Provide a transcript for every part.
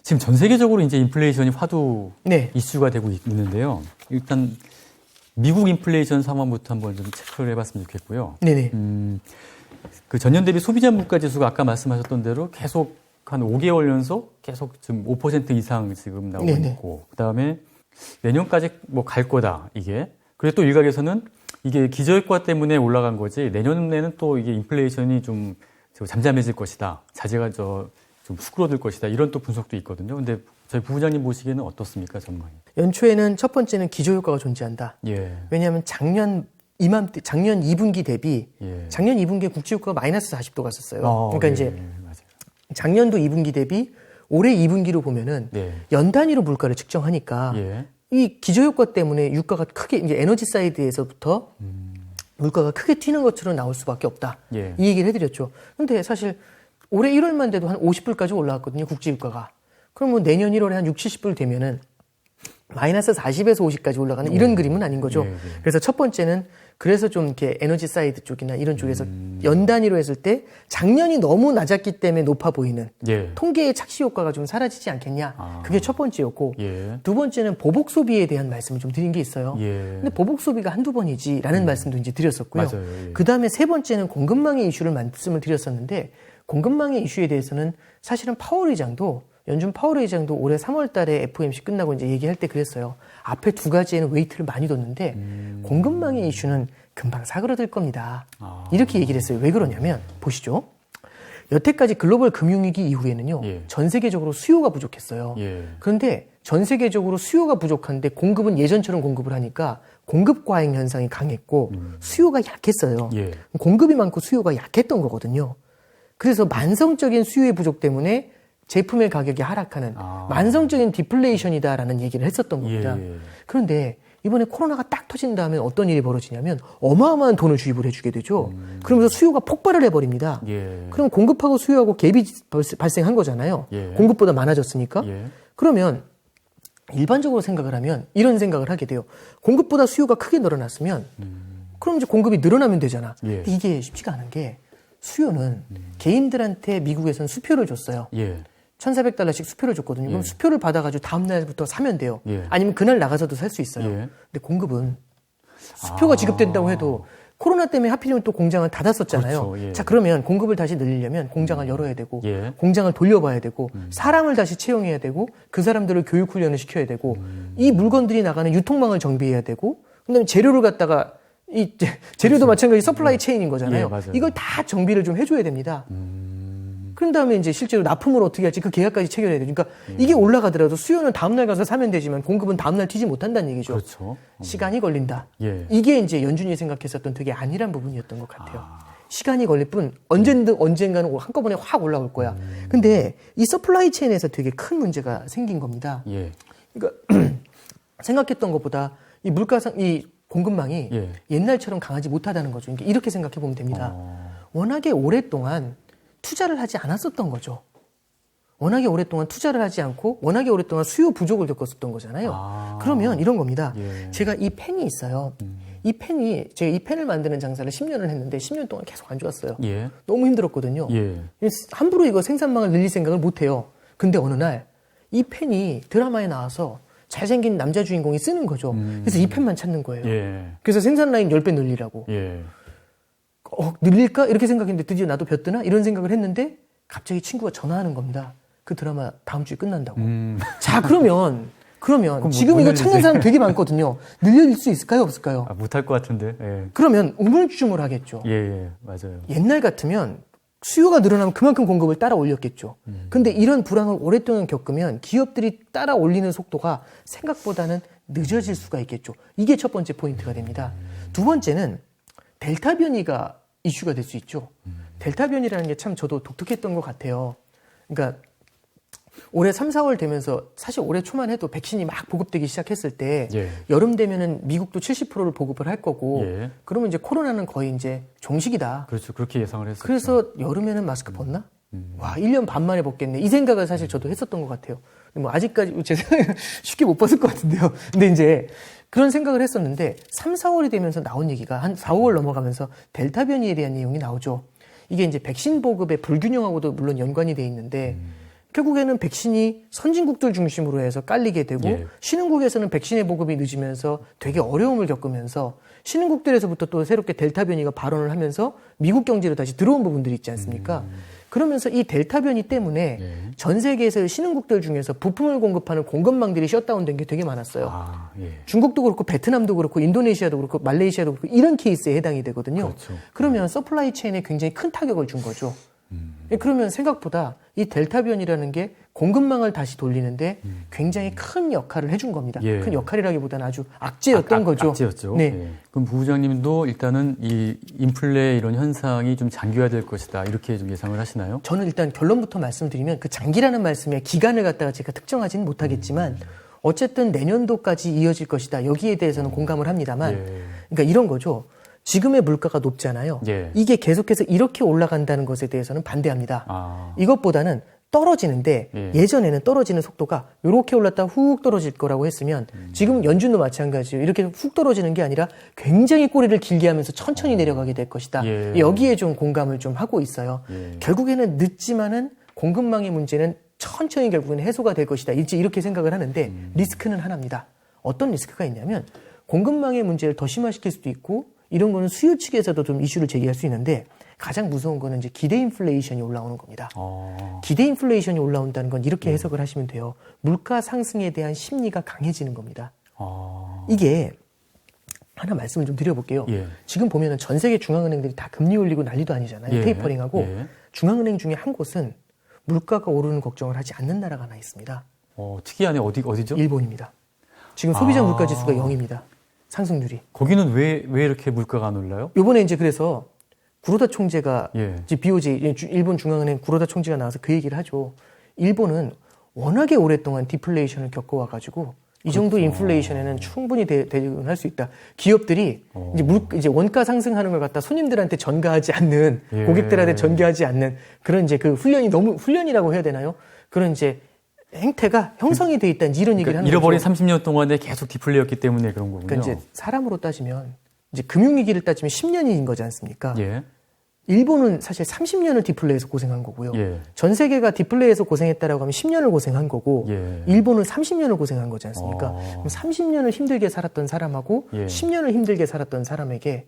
지금 전 세계적으로 이제 인플레이션이 화두 네. 이슈가 되고 있는데요. 일단 미국 인플레이션 상황부터 한번 좀 체크를 해봤으면 좋겠고요. 네네. 그 전년 대비 소비자 물가 지수가 아까 말씀하셨던 대로 계속 한 5개월 연속 계속 지금 5% 이상 지금 나오고 네네. 있고, 그 다음에 내년까지 뭐 갈 거다 이게. 그리고 또 일각에서는 이게 기저효과 때문에 올라간 거지 내년에는 또 이게 인플레이션이 좀 잠잠해질 것이다, 자재가 좀 수그러들 것이다, 이런 또 분석도 있거든요. 근데 저희 부부장님 보시기에는 어떻습니까, 전망이? 연초에는 첫 번째는 기저효과가 존재한다. 예. 왜냐하면 작년 2분기 대비 예. 작년 2분기에 국제유가가 마이너스 40도 갔었어요. 그러니까 예, 이제 맞아요. 작년도 2분기 대비 올해 2분기로 보면은 네. 연 단위로 물가를 측정하니까 예. 이 기저효과 때문에 유가가 크게 이제 에너지 사이드에서부터 물가가 크게 튀는 것처럼 나올 수밖에 없다. 예. 이 얘기를 해드렸죠. 근데 사실 올해 1월만 돼도 한 50불까지 올라왔거든요, 국제유가가. 그럼 뭐 내년 1월에 한 60, 70불 되면은 마이너스 40에서 50까지 올라가는 이런 그림은 아닌 거죠. 그래서 첫 번째는 그래서 좀 이렇게 에너지 사이드 쪽이나 이런 쪽에서 연 단위로 했을 때 작년이 너무 낮았기 때문에 높아 보이는 예. 통계의 착시 효과가 좀 사라지지 않겠냐. 그게 첫 번째였고, 예. 두 번째는 보복 소비에 대한 말씀을 좀 드린 게 있어요. 예. 근데 보복 소비가 한두 번이지라는 말씀도 이제 드렸었고요. 맞아요. 예. 그 다음에 세 번째는 공급망의 이슈를 말씀을 드렸었는데, 공급망의 이슈에 대해서는 사실은 파월 의장도 연준 파월 의장도 올해 3월 달에 FOMC 끝나고 이제 얘기할 때 그랬어요. 앞에 두 가지에는 웨이트를 많이 뒀는데 공급망의 이슈는 금방 사그러들 겁니다. 이렇게 얘기를 했어요. 왜 그러냐면 보시죠. 여태까지 글로벌 금융위기 이후에는요. 예. 전 세계적으로 수요가 부족했어요. 예. 그런데 전 세계적으로 수요가 부족한데 공급은 예전처럼 공급을 하니까 공급 과잉 현상이 강했고 수요가 약했어요. 예. 공급이 많고 수요가 약했던 거거든요. 그래서 만성적인 수요의 부족 때문에 제품의 가격이 하락하는 만성적인 디플레이션이다라는 얘기를 했었던 겁니다. 예. 그런데 이번에 코로나가 딱 터진 다음에 어떤 일이 벌어지냐면 어마어마한 돈을 주입을 해주게 되죠. 그러면서 수요가 폭발을 해버립니다. 예. 그럼 공급하고 수요하고 갭이 발생한 거잖아요. 예. 공급보다 많아졌으니까. 예. 그러면 일반적으로 생각을 하면 이런 생각을 하게 돼요. 공급보다 수요가 크게 늘어났으면 그럼 이제 공급이 늘어나면 되잖아. 예. 이게 쉽지가 않은 게 수요는 개인들한테 미국에서는 수표를 줬어요. 예. 1,400달러씩 수표를 줬거든요. 그럼 수표를 받아가지고 다음날부터 사면 돼요. 예. 아니면 그날 나가서도 살 수 있어요. 예. 근데 공급은 수표가 지급된다고 해도 코로나 때문에 하필이면 또 공장을 닫았었잖아요. 그렇죠. 예. 자, 그러면 공급을 다시 늘리려면 공장을 열어야 되고 예. 공장을 돌려봐야 되고 사람을 다시 채용해야 되고 그 사람들을 교육 훈련을 시켜야 되고 이 물건들이 나가는 유통망을 정비해야 되고 그다음에 재료를 갖다가 이 재료도 마찬가지 서플라이 체인인 거잖아요. 예, 맞아요. 이걸 다 정비를 좀 해줘야 됩니다. 그런 다음에 이제 실제로 납품을 어떻게 할지 그 계약까지 체결해야 돼요. 그러니까 이게 올라가더라도 수요는 다음날 가서 사면 되지만 공급은 다음날 튀지 못한다는 얘기죠. 그렇죠. 시간이 걸린다. 예. 이게 이제 연준이 생각했었던 되게 안일한 부분이었던 것 같아요. 시간이 걸릴 뿐 언젠가는 한꺼번에 확 올라올 거야. 근데 이 서플라이 체인에서 되게 큰 문제가 생긴 겁니다. 예. 그러니까 생각했던 것보다 이 이 공급망이 예. 옛날처럼 강하지 못하다는 거죠. 그러니까 이렇게 생각해 보면 됩니다. 워낙에 오랫동안 투자를 하지 않았었던 거죠. 워낙에 오랫동안 투자를 하지 않고 워낙에 오랫동안 수요 부족을 겪었었던 거잖아요. 그러면 이런 겁니다. 예. 제가 이 펜이 있어요. 제가 이 펜을 만드는 장사를 10년을 했는데 10년 동안 계속 안 좋았어요. 예. 너무 힘들었거든요. 예. 함부로 이거 생산망을 늘릴 생각을 못 해요. 근데 어느 날 이 펜이 드라마에 나와서 잘생긴 남자 주인공이 쓰는 거죠. 그래서 이 펜만 찾는 거예요. 예. 그래서 생산 라인 10배 늘리라고. 예. 늘릴까? 이렇게 생각했는데 드디어 나도 벼뜨나? 이런 생각을 했는데 갑자기 친구가 전화하는 겁니다. 그 드라마 다음 주에 끝난다고. 자, 그러면 지금 이거 찾는 사람 되게 많거든요. 늘릴 수 있을까요? 없을까요? 못할 것 같은데. 예. 그러면 우물쭈물하겠죠. 예. 맞아요. 옛날 같으면 수요가 늘어나면 그만큼 공급을 따라 올렸겠죠. 근데 이런 불황을 오랫동안 겪으면 기업들이 따라 올리는 속도가 생각보다는 늦어질 수가 있겠죠. 이게 첫 번째 포인트가 됩니다. 두 번째는 델타 변이가 이슈가 될 수 있죠. 델타 변이라는 게 참 저도 독특했던 것 같아요. 그러니까 올해 3, 4월 되면서 사실 올해 초만 해도 백신이 막 보급되기 시작했을 때 예. 여름 되면은 미국도 70%를 보급을 할 거고 예. 그러면 이제 코로나는 거의 이제 종식이다. 그렇죠. 그렇게 예상을 했었죠. 그래서 여름에는 마스크 벗나? 와, 1년 반 만에 벗겠네. 이 생각을 사실 저도 했었던 것 같아요. 뭐 아직까지 제 생각에는 쉽게 못 벗을 것 같은데요. 근데 이제 그런 생각을 했었는데 3, 4월이 되면서 나온 얘기가 한 4, 5월 넘어가면서 델타 변이에 대한 내용이 나오죠. 이게 이제 백신 보급의 불균형하고도 물론 연관이 돼 있는데 결국에는 백신이 선진국들 중심으로 해서 깔리게 되고 예. 신흥국에서는 백신의 보급이 늦으면서 되게 어려움을 겪으면서 신흥국들에서부터 또 새롭게 델타 변이가 발원을 하면서 미국 경제로 다시 들어온 부분들이 있지 않습니까? 그러면서 이 델타 변이 때문에 예. 전 세계에서 신흥국들 중에서 부품을 공급하는 공급망들이 셧다운된 게 되게 많았어요. 아, 예. 중국도 그렇고 베트남도 그렇고 인도네시아도 그렇고 말레이시아도 그렇고 이런 케이스에 해당이 되거든요. 그렇죠. 그러면 서플라이 체인에 굉장히 큰 타격을 준 거죠. 그러면 생각보다 이 델타 변이라는 게 공급망을 다시 돌리는데 굉장히 큰 역할을 해준 겁니다. 예. 큰 역할이라기보다는 아주 악재였던 거죠. 악재였죠. 네. 예. 그럼 부부장님도 일단은 이 인플레 이런 현상이 좀 장기화될 것이다 이렇게 좀 예상을 하시나요? 저는 일단 결론부터 말씀드리면 그 장기라는 말씀의 기간을 갖다가 제가 특정하지는 못하겠지만 어쨌든 내년도까지 이어질 것이다. 여기에 대해서는 공감을 합니다만 예. 그러니까 이런 거죠. 지금의 물가가 높잖아요. 예. 이게 계속해서 이렇게 올라간다는 것에 대해서는 반대합니다. 아. 이것보다는 떨어지는데 예. 예전에는 떨어지는 속도가 이렇게 올랐다 훅 떨어질 거라고 했으면 지금 연준도 마찬가지예요. 이렇게 훅 떨어지는 게 아니라 굉장히 꼬리를 길게 하면서 천천히 내려가게 될 것이다. 예. 여기에 좀 공감을 좀 하고 있어요. 예. 결국에는 늦지만은 공급망의 문제는 천천히 결국은 해소가 될 것이다. 이렇게 생각을 하는데 리스크는 하나입니다. 어떤 리스크가 있냐면 공급망의 문제를 더 심화시킬 수도 있고 이런 거는 수요 측에서도 좀 이슈를 제기할 수 있는데 가장 무서운 거는 이제 기대 인플레이션이 올라오는 겁니다. 기대 인플레이션이 올라온다는 건 이렇게 해석을 하시면 돼요. 물가 상승에 대한 심리가 강해지는 겁니다. 이게 하나 말씀을 좀 드려볼게요. 예. 지금 보면은 전 세계 중앙은행들이 다 금리 올리고 난리도 아니잖아요. 예. 테이퍼링하고 예. 중앙은행 중에 한 곳은 물가가 오르는 걱정을 하지 않는 나라가 하나 있습니다. 특이하네. 어디죠? 일본입니다. 지금 소비자 물가 지수가 0입니다. 상승률이. 거기는 왜 이렇게 물가가 안 올라요? 요번에 이제 그래서 구로다 총재가 예. 이제 BOJ 일본 중앙은행 구로다 총재가 나와서 그 얘기를 하죠. 일본은 워낙에 오랫동안 디플레이션을 겪어와 가지고 이 정도 인플레이션에는 충분히 대응할 수 있다. 기업들이 이제 원가 상승하는 걸 갖다 손님들한테 전가하지 않는 예. 고객들한테 전가하지 않는 그런 이제 그 훈련이라고 해야 되나요? 그런 이제 행태가 형성이 돼 있다는 이런 얘기를 하는 잃어버린 거죠. 30년 동안에 계속 디플레였기 때문에 그런 거군요. 그러니까 이제 사람으로 따지면 이제 금융위기를 따지면 10년인 거지 않습니까? 예. 일본은 사실 30년을 디플레에서 고생한 거고요. 예. 전 세계가 디플레에서 고생했다라고 하면 10년을 고생한 거고 예. 일본은 30년을 고생한 거지 않습니까? 어. 그럼 30년을 힘들게 살았던 사람하고 예. 10년을 힘들게 살았던 사람에게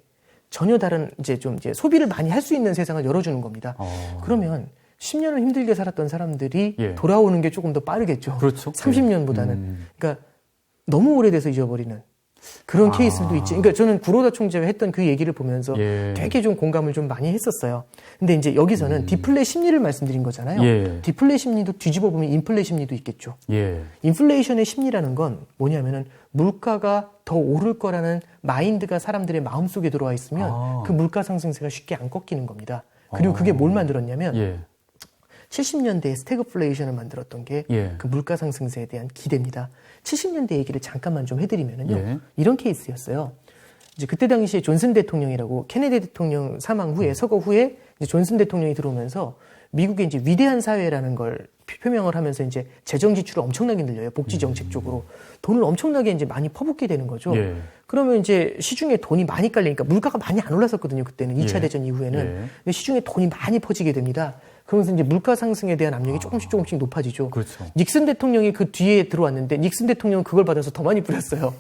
전혀 다른 이제 소비를 많이 할 수 있는 세상을 열어주는 겁니다. 그러면 10년을 힘들게 살았던 사람들이 예. 돌아오는 게 조금 더 빠르겠죠. 그렇죠. 30년보다는. 그러니까 너무 오래돼서 잊어버리는 그런 케이스도 있지. 그러니까 저는 구로다 총재가 했던 그 얘기를 보면서 예. 되게 좀 공감을 좀 많이 했었어요. 근데 이제 여기서는 디플레 심리를 말씀드린 거잖아요. 예. 디플레 심리도 뒤집어 보면 인플레 심리도 있겠죠. 예. 인플레이션의 심리라는 건 뭐냐면은 물가가 더 오를 거라는 마인드가 사람들의 마음속에 들어와 있으면 그 물가 상승세가 쉽게 안 꺾이는 겁니다. 그리고 그게 뭘 만들었냐면 예. 70년대에 스태그플레이션을 만들었던 게 예. 그 물가 상승세에 대한 기대입니다. 70년대 얘기를 잠깐만 좀 해드리면은요. 예. 이런 케이스였어요. 이제 그때 당시에 존슨 대통령이라고 케네디 대통령 사망 후에 서거 후에 이제 존슨 대통령이 들어오면서 미국의 이제 위대한 사회라는 걸 표명을 하면서 이제 재정 지출을 엄청나게 늘려요. 복지 정책 쪽으로 돈을 엄청나게 이제 많이 퍼붓게 되는 거죠. 예. 그러면 이제 시중에 돈이 많이 깔리니까 물가가 많이 안 올랐었거든요. 그때는 2차 예. 대전 이후에는 예. 근데 시중에 돈이 많이 퍼지게 됩니다. 그러면서 이제 물가 상승에 대한 압력이 조금씩 높아지죠. 그렇죠. 닉슨 대통령이 그 뒤에 들어왔는데 닉슨 대통령은 그걸 받아서 더 많이 뿌렸어요.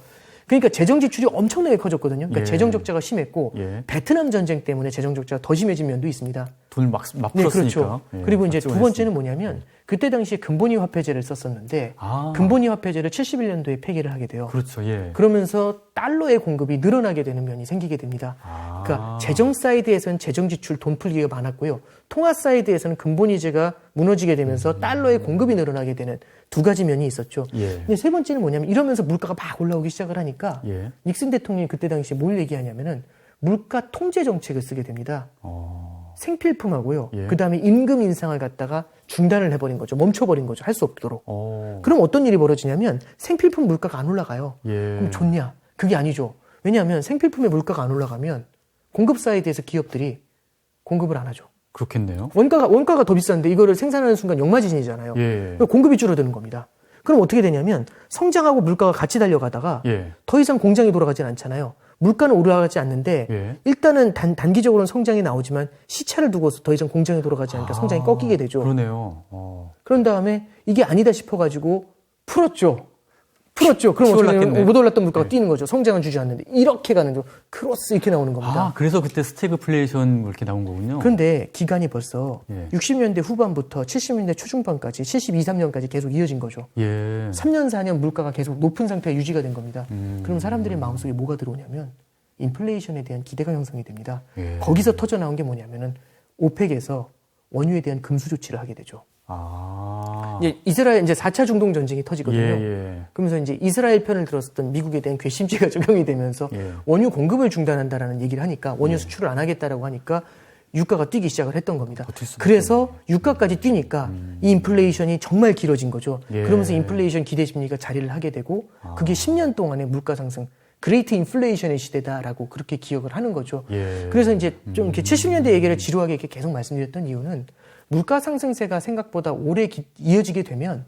그러니까 재정 지출이 엄청나게 커졌거든요. 그러니까 예. 재정 적자가 심했고 예. 베트남 전쟁 때문에 재정 적자가 더 심해진 면도 있습니다. 돈을 막 네, 풀었으니까. 그렇죠. 예. 그리고 이제 막 두 번째는 뭐냐면 그때 당시에 금본위 화폐제를 썼었는데 금본위 화폐제를 71년도에 폐기를 하게 돼요. 그렇죠. 예. 그러면서 달러의 공급이 늘어나게 되는 면이 생기게 됩니다. 그러니까 재정 사이드에서는 재정 지출 돈 풀기가 많았고요. 통화 사이드에서는 금본위제가 무너지게 되면서 달러의 공급이 늘어나게 되는 두 가지 면이 있었죠. 예. 근데 세 번째는 뭐냐면 이러면서 물가가 막 올라오기 시작을 하니까 예. 닉슨 대통령이 그때 당시에 뭘 얘기하냐면은 물가 통제 정책을 쓰게 됩니다. 생필품하고요. 예. 그다음에 임금 인상을 갖다가 중단을 해버린 거죠. 멈춰버린 거죠. 할 수 없도록. 어. 그럼 어떤 일이 벌어지냐면 생필품 물가가 안 올라가요. 예. 그럼 좋냐? 그게 아니죠. 왜냐하면 생필품의 물가가 안 올라가면 공급 사이드에서 기업들이 공급을 안 하죠. 그렇겠네요. 원가가 더 비싼데 이거를 생산하는 순간 역마진이잖아요. 예. 그러니까 공급이 줄어드는 겁니다. 그럼 어떻게 되냐면 성장하고 물가가 같이 달려가다가 예. 더 이상 공장이 돌아가진 않잖아요. 물가는 올라가지 않는데 예. 일단은 단기적으로는 성장이 나오지만 시차를 두고서 더 이상 공장에 돌아가지 않으니까 성장이 꺾이게 되죠. 그러네요. 그런 다음에 이게 아니다 싶어가지고 풀었죠. 그럼 어떻게 올랐겠네. 못 올랐던 물가가 네. 뛰는 거죠. 성장은 주지 않는데 이렇게 가는 거 크로스 이렇게 나오는 겁니다. 그래서 그때 스태그플레이션 뭐 이렇게 나온 거군요. 그런데 기간이 벌써 예. 60년대 후반부터 70년대 초중반까지 72, 3년까지 계속 이어진 거죠. 예. 3년, 4년 물가가 계속 높은 상태가 유지가 된 겁니다. 그럼 사람들의 마음속에 뭐가 들어오냐면 인플레이션에 대한 기대가 형성이 됩니다. 예. 거기서 터져 나온 게 뭐냐면은 오펙에서 원유에 대한 금수 조치를 하게 되죠. 이제 이스라엘 이제 4차 중동 전쟁이 터지거든요. 예. 그러면서 이제 이스라엘 편을 들었었던 미국에 대한 괘씸죄가 적용이 되면서 예. 원유 공급을 중단한다라는 얘기를 하니까 원유 수출을 안 하겠다라고 하니까 유가가 뛰기 시작을 했던 겁니다. 버틸 수가 그래서 유가까지 뛰니까 이 인플레이션이 정말 길어진 거죠. 예. 그러면서 인플레이션 기대 심리가 자리를 하게 되고 그게 10년 동안의 물가 상승, 그레이트 인플레이션의 시대다라고 그렇게 기억을 하는 거죠. 예. 그래서 이제 좀 이렇게 70년대 얘기를 지루하게 이렇게 계속 말씀드렸던 이유는 물가 상승세가 생각보다 오래 이어지게 되면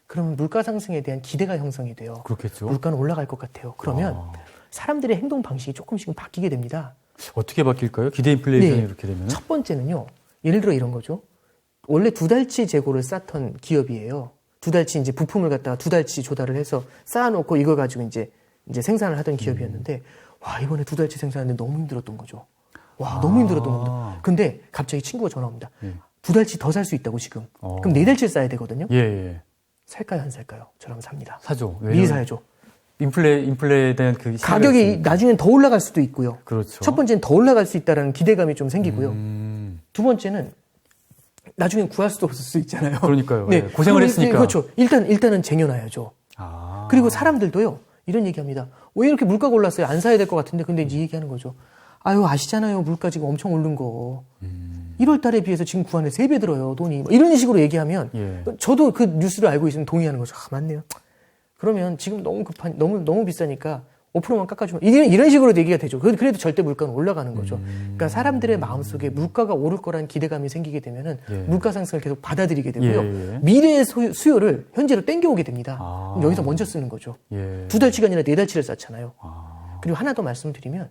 그러면 물가 상승에 대한 기대가 형성이 돼요. 그렇겠죠. 물가는 올라갈 것 같아요. 그러면 사람들의 행동 방식이 조금씩은 바뀌게 됩니다. 어떻게 바뀔까요? 기대 인플레이션이 네. 이렇게 되면? 첫 번째는요. 예를 들어 이런 거죠. 원래 2달치 재고를 쌓던 기업이에요. 2달치 이제 부품을 갖다가 2달치 조달을 해서 쌓아놓고 이걸 가지고 이제 생산을 하던 기업이었는데 와 이번에 2달치 생산하는데 너무 힘들었던 거죠. 와 너무 힘들었던 겁니다. 근데 갑자기 친구가 전화 옵니다. 2달치 더 살 수 있다고 지금. 그럼 4달치를 싸야 되거든요. 예. 살까요 안 살까요? 저라면 삽니다. 사죠. 미리 사야죠. 인플레에 대한 그 가격이 나중엔 더 올라갈 수도 있고요. 그렇죠. 첫 번째는 더 올라갈 수 있다는 기대감이 좀 생기고요. 두 번째는 나중엔 구할 수도 없을 수 있잖아요. 그러니까요. 네. 예. 고생을 했으니까. 그렇죠. 일단은 쟁여놔야죠. 그리고 사람들도요. 이런 얘기합니다. 왜 이렇게 물가가 올랐어요? 안 사야 될 것 같은데. 근데 이제 얘기하는 거죠. 아유 아시잖아요. 물가 지금 엄청 오른 거. 1월 달에 비해서 지금 구한에 3배 들어요. 돈이. 뭐 이런 식으로 얘기하면 예. 저도 그 뉴스를 알고 있으면 동의하는 거죠. 맞네요. 그러면 지금 너무 비싸니까 5%만 깎아주면 이런 식으로 얘기가 되죠. 그래도 절대 물가는 올라가는 거죠. 그러니까 사람들의 마음속에 물가가 오를 거라는 기대감이 생기게 되면은 물가 상승을 계속 받아들이게 되고요. 미래의 수요를 현재로 땡겨오게 됩니다. 그럼 여기서 먼저 쓰는 거죠. 2달치가 아니라 4달치를 쌓잖아요. 그리고 하나 더 말씀드리면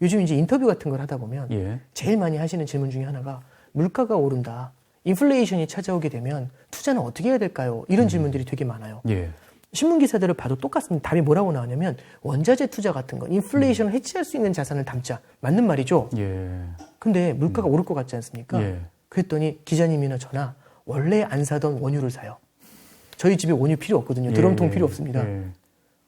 요즘 이제 인터뷰 같은 걸 하다 보면 제일 많이 하시는 질문 중에 하나가 물가가 오른다. 인플레이션이 찾아오게 되면 투자는 어떻게 해야 될까요? 이런 질문들이 되게 많아요. 신문 기사들을 봐도 똑같습니다. 답이 뭐라고 나오냐면 원자재 투자 같은 건 인플레이션을 해치할 수 있는 자산을 담자. 맞는 말이죠. 근데 물가가 오를 것 같지 않습니까? 그랬더니 기자님이나 저나 원래 안 사던 원유를 사요. 저희 집에 원유 필요 없거든요. 드럼통 필요 없습니다.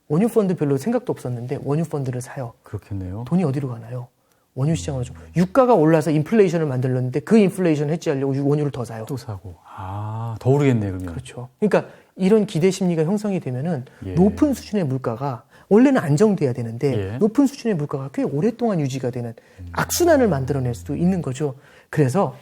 원유 펀드 별로 생각도 없었는데 원유 펀드를 사요. 그렇겠네요. 돈이 어디로 가나요? 원유 시장으로 좀. 유가가 올라서 인플레이션을 만들었는데 그 인플레이션을 해치하려고 원유를 더 사요. 또 사고. 더 오르겠네 그러면. 그렇죠. 그러니까 이런 기대 심리가 형성이 되면은 높은 수준의 물가가 원래는 안정돼야 되는데 높은 수준의 물가가 꽤 오랫동안 유지가 되는 악순환을 만들어낼 수도 있는 거죠. 그래서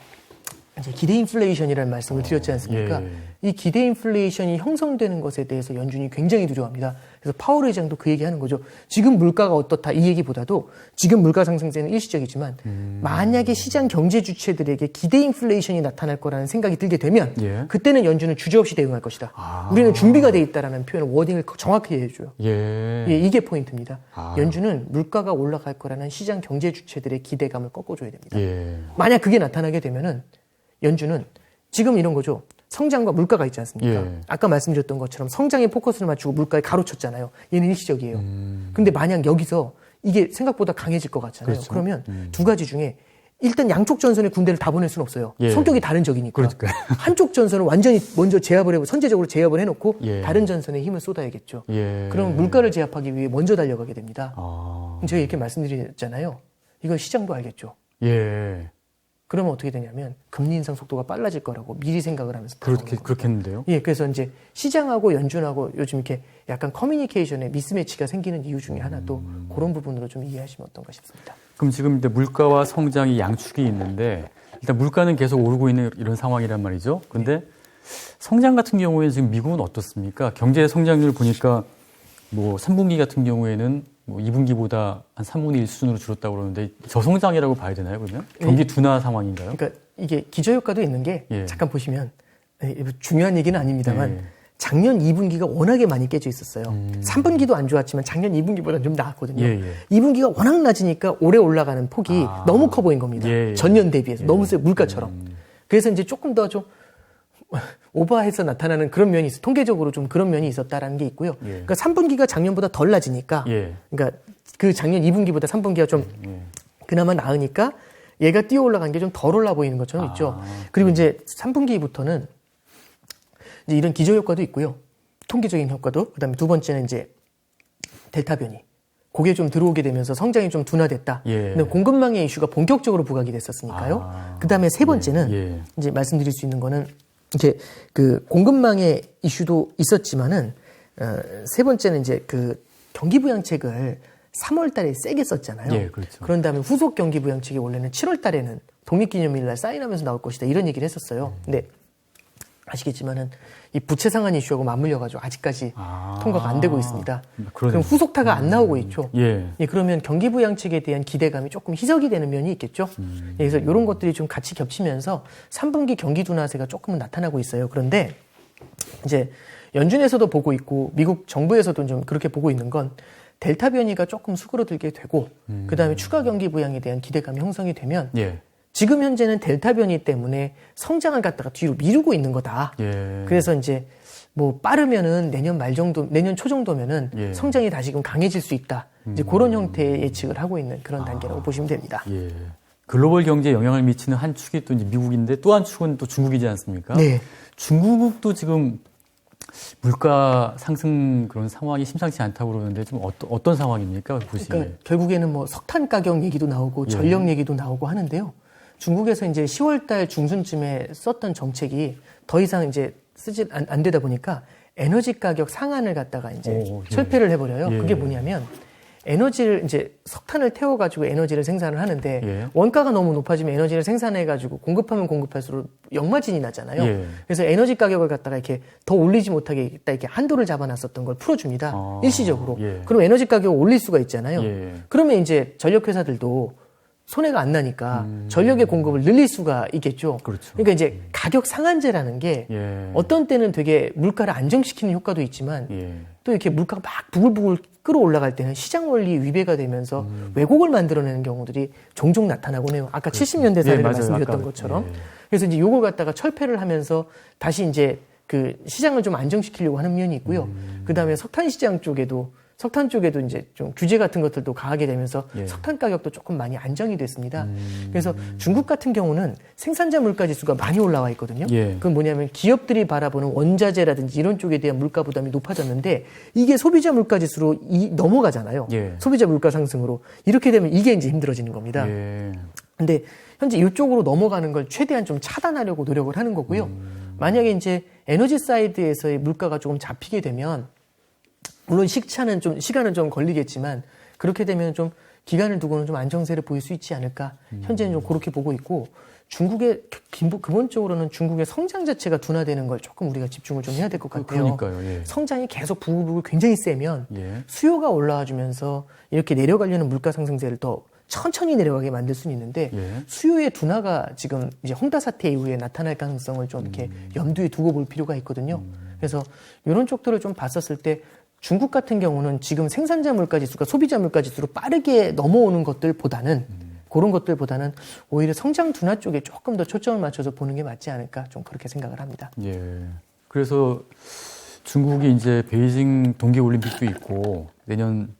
이제 기대 인플레이션이라는 말씀을 드렸지 않습니까? 이 기대 인플레이션이 형성되는 것에 대해서 연준이 굉장히 두려워합니다. 그래서 파월 의장도 그 얘기하는 거죠. 지금 물가가 어떻다 이 얘기보다도 지금 물가 상승세는 일시적이지만 만약에 시장 경제 주체들에게 기대 인플레이션이 나타날 거라는 생각이 들게 되면 그때는 연준은 주저없이 대응할 것이다. 우리는 준비가 돼 있다라는 표현을 워딩을 정확히 해줘요. 이게 포인트입니다. 연준은 물가가 올라갈 거라는 시장 경제 주체들의 기대감을 꺾어줘야 됩니다. 만약 그게 나타나게 되면은 연준은 지금 이런 거죠. 성장과 물가가 있지 않습니까? 아까 말씀드렸던 것처럼 성장에 포커스를 맞추고 물가에 가로쳤잖아요. 얘는 일시적이에요. 근데 만약 여기서 이게 생각보다 강해질 것 같잖아요. 그렇죠. 그러면 두 가지 중에 일단 양쪽 전선에 군대를 다 보낼 수는 없어요. 성격이 다른 적이니까. 그러니까요. 한쪽 전선을 완전히 먼저 선제적으로 제압을 해놓고 다른 전선에 힘을 쏟아야겠죠. 그럼 물가를 제압하기 위해 먼저 달려가게 됩니다. 제가 이렇게 말씀드렸잖아요. 이건 시장도 알겠죠. 그러면 어떻게 되냐면 금리 인상 속도가 빨라질 거라고 미리 생각을 하면서 그렇겠는데요. 그래서 이제 시장하고 연준하고 요즘 이렇게 약간 커뮤니케이션에 미스매치가 생기는 이유 중에 하나도 그런 부분으로 좀 이해하시면 어떤가 싶습니다. 그럼 지금 이제 물가와 성장이 양축이 있는데 일단 물가는 계속 오르고 있는 이런 상황이란 말이죠. 근데 성장 같은 경우에는 지금 미국은 어떻습니까? 경제 성장률 보니까 뭐 3분기 같은 경우에는 뭐 2분기보다 한 3분의 1 수준으로 줄었다고 그러는데 저성장이라고 봐야 되나요, 그러면? 경기 둔화 상황인가요? 그러니까 이게 기저효과도 있는 게 잠깐 보시면 중요한 얘기는 아닙니다만 작년 2분기가 워낙에 많이 깨져 있었어요. 3분기도 안 좋았지만 작년 2분기보다는 좀 나았거든요. 예, 예. 2분기가 워낙 낮으니까 올해 올라가는 폭이 너무 커 보인 겁니다. 예, 예. 전년 대비해서 너무 세 물가처럼. 그래서 이제 조금 더 좀 오버해서 나타나는 그런 면이 있어. 통계적으로 좀 그런 면이 있었다라는 게 있고요. 예. 그러니까 3분기가 작년보다 덜 낮으니까, 예. 그러니까 그 작년 2분기보다 3분기가 좀 그나마 나으니까 얘가 뛰어 올라간 게 좀 덜 올라 보이는 것처럼 있죠. 그리고 이제 3분기부터는 이제 이런 기저 효과도 있고요. 통계적인 효과도. 그다음에 두 번째는 이제 델타 변이. 그게 좀 들어오게 되면서 성장이 좀 둔화됐다. 예. 근데 공급망의 이슈가 본격적으로 부각이 됐었으니까요. 그다음에 세 번째는 예. 이제 말씀드릴 수 있는 거는 이제 그 공급망의 이슈도 있었지만은 세 번째는 이제 그 경기 부양책을 3월 달에 세게 썼잖아요. 예, 그렇죠. 그런 다음에 후속 경기 부양책이 원래는 7월 달에는 독립기념일 날 사인하면서 나올 것이다. 이런 얘기를 했었어요. 근데 아시겠지만은 이 부채 상한 이슈하고 맞물려가지고 아직까지 통과가 안 되고 있습니다. 그럼 후속타가 안 나오고 있죠. 예. 예, 그러면 경기 부양책에 대한 기대감이 조금 희석이 되는 면이 있겠죠. 예, 그래서 이런 것들이 좀 같이 겹치면서 3분기 경기 둔화세가 조금은 나타나고 있어요. 그런데 이제 연준에서도 보고 있고 미국 정부에서도 좀 그렇게 보고 있는 건 델타 변이가 조금 수그러들게 되고 그다음에 추가 경기 부양에 대한 기대감이 형성이 되면 예. 지금 현재는 델타 변이 때문에 성장을 갖다가 뒤로 미루고 있는 거다. 예. 그래서 이제 뭐 빠르면은 내년 말 정도, 내년 초 정도면은 예. 성장이 다시금 강해질 수 있다. 이제 그런 형태의 예측을 하고 있는 그런 단계라고 보시면 됩니다. 예. 글로벌 경제에 영향을 미치는 한 축이 또 이제 미국인데 또 한 축은 또 중국이지 않습니까? 네. 중국도 지금 물가 상승 그런 상황이 심상치 않다고 그러는데 좀 어떤 상황입니까? 보시기에. 그러니까 결국에는 뭐 석탄 가격 얘기도 나오고 전력 얘기도 나오고 하는데요. 중국에서 이제 10월 달 중순쯤에 썼던 정책이 더 이상 이제 쓰지 안 되다 보니까 에너지 가격 상한을 갖다가 이제 철폐를 해버려요. 예. 그게 뭐냐면 에너지를 이제 석탄을 태워가지고 에너지를 생산을 하는데 예. 원가가 너무 높아지면 에너지를 생산해가지고 공급하면 공급할수록 역마진이 나잖아요. 예. 그래서 에너지 가격을 갖다가 이렇게 더 올리지 못하게 딱 이렇게 한도를 잡아놨었던 걸 풀어줍니다. 일시적으로. 예. 그럼 에너지 가격을 올릴 수가 있잖아요. 예. 그러면 이제 전력회사들도 손해가 안 나니까 전력의 공급을 늘릴 수가 있겠죠. 그렇죠. 그러니까 이제 가격 상한제라는 게 예. 어떤 때는 되게 물가를 안정시키는 효과도 있지만 예. 또 이렇게 물가가 막 부글부글 끌어올라갈 때는 시장 원리 위배가 되면서 왜곡을 만들어내는 경우들이 종종 나타나곤 해요. 아까 70년대 사례를 예, 맞아요. 말씀드렸던 아까, 것처럼. 예. 그래서 이제 요걸 갖다가 철폐를 하면서 다시 이제 그 시장을 좀 안정시키려고 하는 면이 있고요. 그 다음에 석탄 시장 쪽에도 석탄 쪽에도 이제 좀 규제 같은 것들도 가하게 되면서 예. 석탄 가격도 조금 많이 안정이 됐습니다. 그래서 중국 같은 경우는 생산자 물가 지수가 많이 올라와 있거든요. 예. 그건 뭐냐면 기업들이 바라보는 원자재라든지 이런 쪽에 대한 물가 부담이 높아졌는데 이게 소비자 물가 지수로 넘어가잖아요. 예. 소비자 물가 상승으로. 이렇게 되면 이게 이제 힘들어지는 겁니다. 예. 근데 현재 이쪽으로 넘어가는 걸 최대한 좀 차단하려고 노력을 하는 거고요. 만약에 이제 에너지 사이드에서의 물가가 조금 잡히게 되면 물론 시간은 좀 걸리겠지만 그렇게 되면 좀 기간을 두고는 좀 안정세를 보일 수 있지 않을까. 현재는 좀 그렇게 보고 있고 중국의 근본적으로는 중국의 성장 자체가 둔화되는 걸 조금 우리가 집중을 좀 해야 될 것 같아요. 그러니까요. 예. 성장이 계속 부글부글 굉장히 세면 예. 수요가 올라와주면서 이렇게 내려가려는 물가 상승세를 더 천천히 내려가게 만들 수는 있는데 예. 수요의 둔화가 지금 이제 홍다 사태 이후에 나타날 가능성을 좀 이렇게 염두에 두고 볼 필요가 있거든요. 그래서 이런 쪽들을 좀 봤었을 때 중국 같은 경우는 지금 생산자 물가 지수가 소비자 물가 지수로 빠르게 넘어오는 것들보다는 그런 것들보다는 오히려 성장 둔화 쪽에 조금 더 초점을 맞춰서 보는 게 맞지 않을까 좀 그렇게 생각을 합니다. 예. 그래서 중국이 이제 베이징 동계올림픽도 있고 내년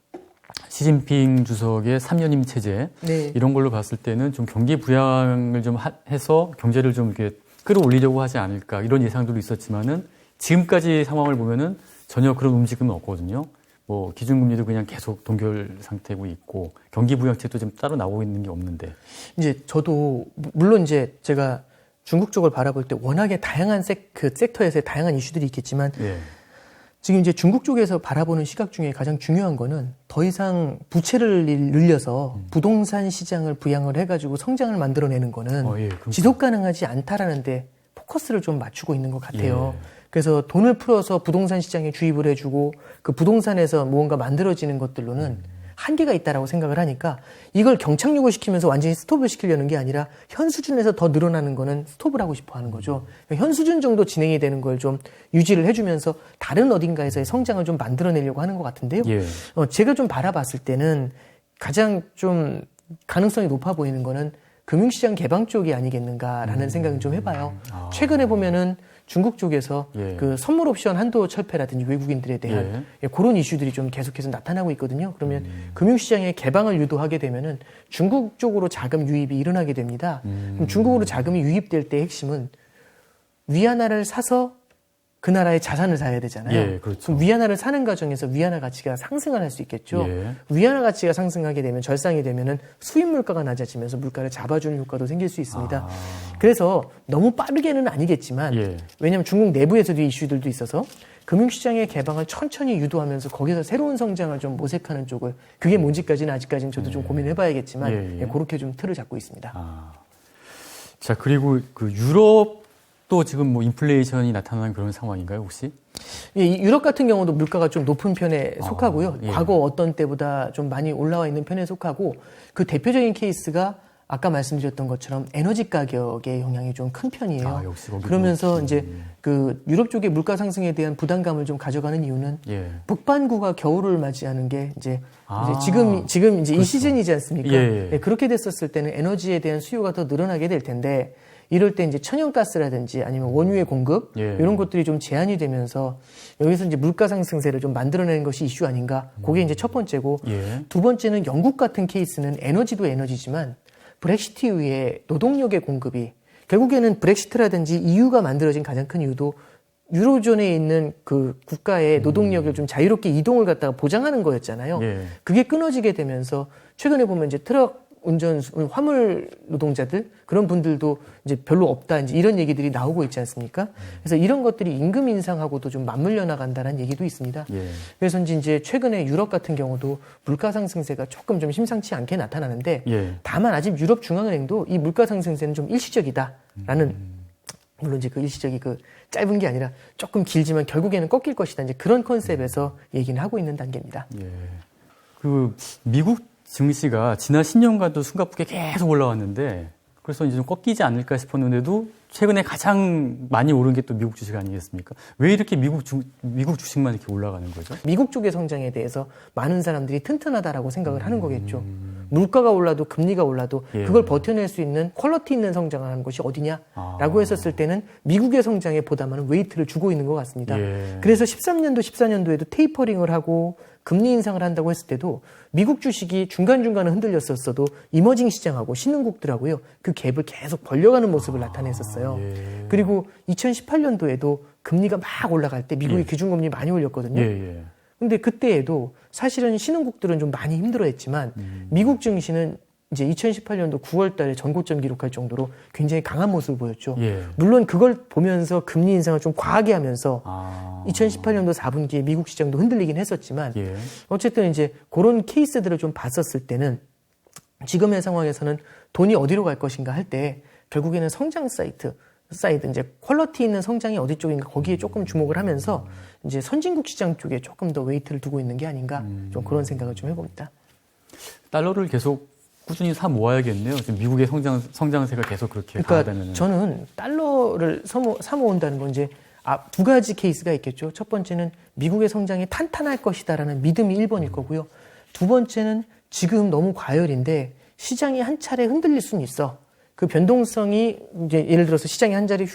시진핑 주석의 3년임 체제 네. 이런 걸로 봤을 때는 좀 경기 부양을 좀 해서 경제를 좀 이렇게 끌어올리려고 하지 않을까 이런 예상들도 있었지만은 지금까지 상황을 보면은 전혀 그런 움직임은 없거든요. 뭐 기준금리도 그냥 계속 동결 상태고 있고 경기 부양책도 지금 따로 나오고 있는 게 없는데. 이제 저도 물론 이제 제가 중국 쪽을 바라볼 때 워낙에 다양한 섹터에서의 다양한 이슈들이 있겠지만 예. 지금 이제 중국 쪽에서 바라보는 시각 중에 가장 중요한 거는 더 이상 부채를 늘려서 부동산 시장을 부양을 해가지고 성장을 만들어내는 거는 예, 지속 가능하지 않다라는데 포커스를 좀 맞추고 있는 것 같아요. 예. 그래서 돈을 풀어서 부동산 시장에 주입을 해주고 그 부동산에서 무언가 만들어지는 것들로는 한계가 있다라고 생각을 하니까 이걸 경착륙을 시키면서 완전히 스톱을 시키려는 게 아니라 현 수준에서 더 늘어나는 거는 스톱을 하고 싶어 하는 거죠. 현 수준 정도 진행이 되는 걸 좀 유지를 해주면서 다른 어딘가에서의 성장을 좀 만들어내려고 하는 것 같은데요. 예. 제가 좀 바라봤을 때는 가장 좀 가능성이 높아 보이는 거는 금융시장 개방 쪽이 아니겠는가라는 생각을 좀 해봐요. 최근에 보면은 중국 쪽에서 예. 그 선물 옵션 한도 철폐라든지 외국인들에 대한 그런 이슈들이 좀 계속해서 나타나고 있거든요. 그러면 금융시장의 개방을 유도하게 되면은 중국 쪽으로 자금 유입이 일어나게 됩니다. 그럼 중국으로 자금이 유입될 때 핵심은 위안화를 사서 그 나라의 자산을 사야 되잖아요. 예, 그렇죠. 그럼 위안화를 사는 과정에서 위안화 가치가 상승을 할 수 있겠죠. 예. 위안화 가치가 상승하게 되면 절상이 되면은 수입 물가가 낮아지면서 물가를 잡아주는 효과도 생길 수 있습니다. 그래서 너무 빠르게는 아니겠지만 예. 왜냐하면 중국 내부에서도 이슈들도 있어서 금융시장의 개방을 천천히 유도하면서 거기서 새로운 성장을 좀 모색하는 쪽을 그게 뭔지까지는 아직까지는 저도 좀 고민해봐야겠지만 예. 그렇게 좀 틀을 잡고 있습니다. 자, 그리고 그 유럽도 지금 뭐 인플레이션이 나타나는 그런 상황인가요, 혹시? 예, 이 유럽 같은 경우도 물가가 좀 높은 편에 속하고요. 예. 과거 어떤 때보다 좀 많이 올라와 있는 편에 속하고 그 대표적인 케이스가 아까 말씀드렸던 것처럼 에너지 가격의 영향이 좀 큰 편이에요. 역시 거기도. 그러면서 이제 그 유럽 쪽의 물가 상승에 대한 부담감을 좀 가져가는 이유는 예. 북반구가 겨울을 맞이하는 게 이제 아. 지금 이제 이 그렇죠. 시즌이지 않습니까? 예. 예, 그렇게 됐었을 때는 에너지에 대한 수요가 더 늘어나게 될 텐데 이럴 때 이제 천연가스라든지 아니면 원유의 공급 예. 이런 것들이 좀 제한이 되면서 여기서 이제 물가 상승세를 좀 만들어내는 것이 이슈 아닌가? 그게 이제 첫 번째고 예. 두 번째는 영국 같은 케이스는 에너지도 에너지지만 브렉시트 이후에 노동력의 공급이 결국에는 브렉시트라든지 EU가 만들어진 가장 큰 이유도 유로존에 있는 그 국가의 노동력을 좀 자유롭게 이동을 갖다가 보장하는 거였잖아요. 예. 그게 끊어지게 되면서 최근에 보면 이제 트럭 운전 화물 노동자들 그런 분들도 이제 별로 없다 이제 이런 얘기들이 나오고 있지 않습니까? 그래서 이런 것들이 임금 인상하고도 좀 맞물려 나간다는 얘기도 있습니다. 예. 그래서 이제 최근에 유럽 같은 경우도 물가 상승세가 조금 좀 심상치 않게 나타나는데 예. 다만 아직 유럽 중앙은행도 이 물가 상승세는 좀 일시적이다라는 물론 이제 그 일시적이 그 짧은 게 아니라 조금 길지만 결국에는 꺾일 것이다 이제 그런 컨셉에서 얘기는 하고 있는 단계입니다. 예. 그 미국 증시가 지난 10년간도 숨가쁘게 계속 올라왔는데 그래서 이제 좀 꺾이지 않을까 싶었는데도 최근에 가장 많이 오른 게 또 미국 주식 아니겠습니까? 왜 이렇게 미국 주식만 이렇게 올라가는 거죠? 미국 쪽의 성장에 대해서 많은 사람들이 튼튼하다라고 생각을 하는 거겠죠. 물가가 올라도 금리가 올라도 예. 그걸 버텨낼 수 있는 퀄리티 있는 성장을 하는 것이 어디냐라고 했었을 때는 미국의 성장에 보다 많은 웨이트를 주고 있는 것 같습니다. 예. 그래서 13년도, 14년도에도 테이퍼링을 하고 금리 인상을 한다고 했을 때도 미국 주식이 중간중간에 흔들렸었어도 이머징 시장하고 신흥국들하고요. 그 갭을 계속 벌려가는 모습을 나타냈었어요. 예. 그리고 2018년도에도 금리가 막 올라갈 때 미국의 예. 기준금리 많이 올렸거든요. 예. 근데 그때에도 사실은 신흥국들은 좀 많이 힘들어했지만 미국 증시는 이제 2018년도 9월 달에 전고점 기록할 정도로 굉장히 강한 모습을 보였죠. 예. 물론 그걸 보면서 금리 인상을 좀 과하게 하면서 2018년도 4분기에 미국 시장도 흔들리긴 했었지만 예. 어쨌든 이제 그런 케이스들을 좀 봤었을 때는 지금의 상황에서는 돈이 어디로 갈 것인가 할 때 결국에는 성장 사이드 이제 퀄리티 있는 성장이 어디 쪽인가 거기에 조금 주목을 하면서 이제 선진국 시장 쪽에 조금 더 웨이트를 두고 있는 게 아닌가 좀 그런 생각을 좀 해봅니다. 달러를 계속 꾸준히 사 모아야겠네요. 지금 미국의 성장세가 계속 그렇게 그러니까 가다면은. 저는 달러를 사 모은다는 건 이제 두 가지 케이스가 있겠죠. 첫 번째는 미국의 성장이 탄탄할 것이다라는 믿음이 1번일 거고요. 두 번째는 지금 너무 과열인데 시장이 한 차례 흔들릴 수는 있어. 그 변동성이 이제 예를 들어서 시장이 한 자리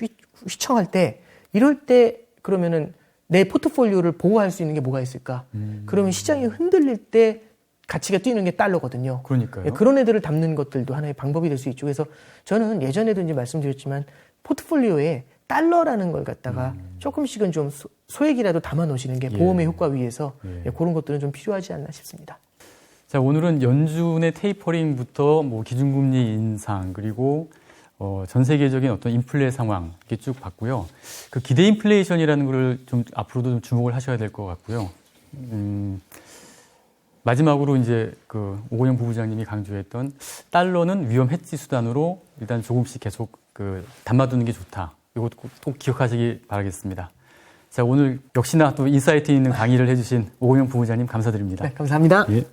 휘청할 때 이럴 때 그러면은 내 포트폴리오를 보호할 수 있는 게 뭐가 있을까? 그러면 시장이 흔들릴 때 가치가 뛰는 게 달러거든요. 그러니까요. 예, 그런 애들을 담는 것들도 하나의 방법이 될 수 있죠. 그래서 저는 예전에도 이제 말씀드렸지만 포트폴리오에 달러라는 걸 갖다가 조금씩은 좀 소액이라도 담아 놓으시는 게 보험의 효과 위해서 그런 것들은 좀 필요하지 않나 싶습니다. 자, 오늘은 연준의 테이퍼링부터 뭐 기준금리 인상 그리고 전 세계적인 어떤 인플레 상황 이렇게 쭉 봤고요. 그 기대 인플레이션이라는 걸 좀 앞으로도 좀 주목을 하셔야 될 것 같고요. 마지막으로 이제 그 오건영 부부장님이 강조했던 달러는 위험 해지 수단으로 일단 조금씩 계속 그 담아두는 게 좋다. 이것 꼭 기억하시기 바라겠습니다. 자, 오늘 역시나 또 인사이트 있는 강의를 해주신 오건영 부부장님 감사드립니다. 네, 감사합니다. 예.